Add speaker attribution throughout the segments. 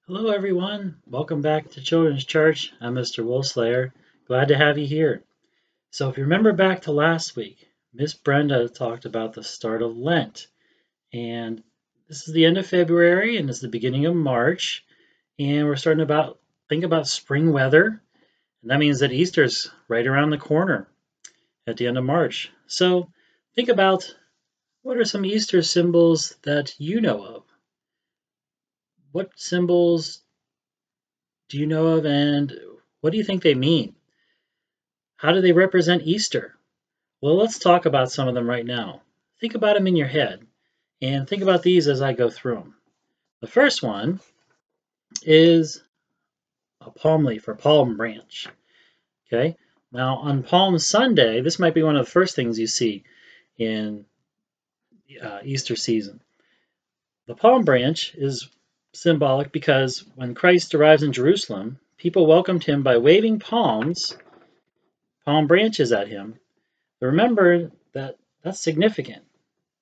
Speaker 1: Hello, everyone. Welcome back to Children's Church. I'm Mr. Wolslayer. Glad to have you here. So, if you remember back to last week, Miss Brenda talked about the start of Lent. And this is the end of February and it's the beginning of March. And we're starting to think about spring weather. And that means that Easter's right around the corner at the end of March. So, think about what are some Easter symbols that you know of? What symbols do you know of, and what do you think they mean? How do they represent Easter? Well, let's talk about some of them right now. Think about them in your head, and think about these as I go through them. The first one is a palm leaf or palm branch. Okay, now on Palm Sunday, this might be one of the first things you see in Easter season. The palm branch is symbolic because when Christ arrives in Jerusalem, people welcomed him by waving palm branches at him. But remember that that's significant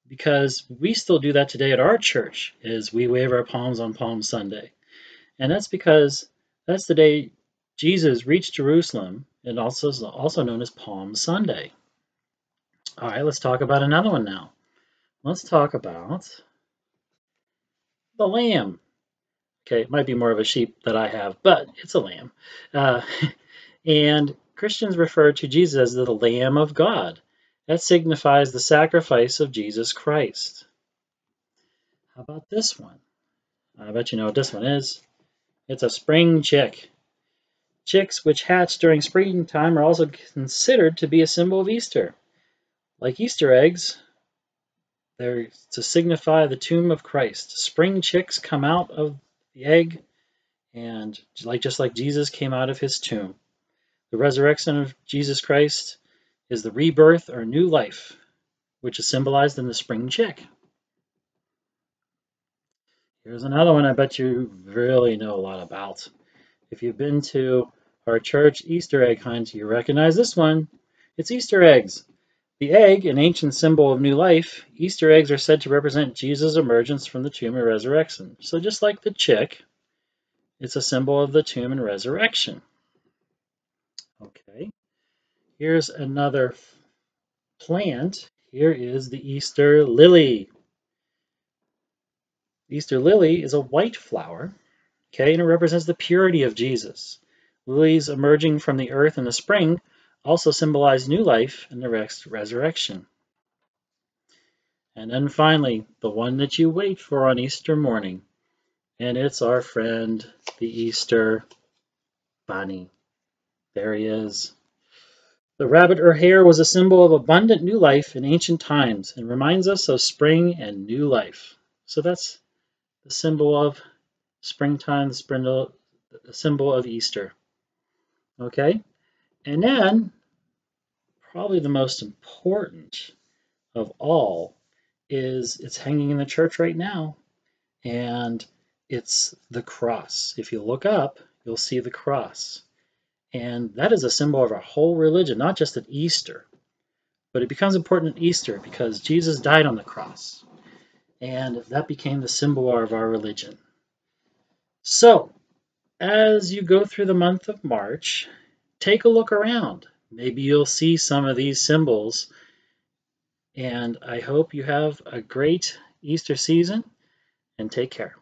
Speaker 1: because we still do that today at our church is we wave our palms on Palm Sunday. And that's because that's the day Jesus reached Jerusalem and also known as Palm Sunday. All right, let's talk about another one now. Let's talk about the lamb. Okay, it might be more of a sheep that I have, but it's a lamb. Uh, and Christians refer to Jesus as the Lamb of God. That signifies the sacrifice of Jesus Christ. How about this one? I bet you know what this one is. It's a spring chick. Chicks which hatch during springtime are also considered to be a symbol of Easter. Like Easter eggs, they're to signify the tomb of Christ. Spring chicks come out of the egg, and just like Jesus came out of his tomb. The resurrection of Jesus Christ is the rebirth or new life, which is symbolized in the spring chick. Here's another one I bet you really know a lot about. If you've been to our church Easter egg hunt, you recognize this one. It's Easter eggs. The egg, an ancient symbol of new life, Easter eggs are said to represent Jesus' emergence from the tomb and resurrection. So just like the chick, it's a symbol of the tomb and resurrection. Okay, here's another plant. Here is the Easter lily. The Easter lily is a white flower, okay, and it represents the purity of Jesus. Lilies emerging from the earth in the spring also symbolize new life and the resurrection. And then finally, the one that you wait for on Easter morning, and it's our friend, the Easter bunny. There he is. The rabbit or hare was a symbol of abundant new life in ancient times and reminds us of spring and new life. So that's the symbol of springtime, the symbol of Easter. Okay? And then, probably the most important of all is it's hanging in the church right now, and it's the cross. If you look up, you'll see the cross. And that is a symbol of our whole religion, not just at Easter. But it becomes important at Easter because Jesus died on the cross. And that became the symbol of our religion. So, as you go through the month of March, take a look around. Maybe you'll see some of these symbols. And I hope you have a great Easter season and take care.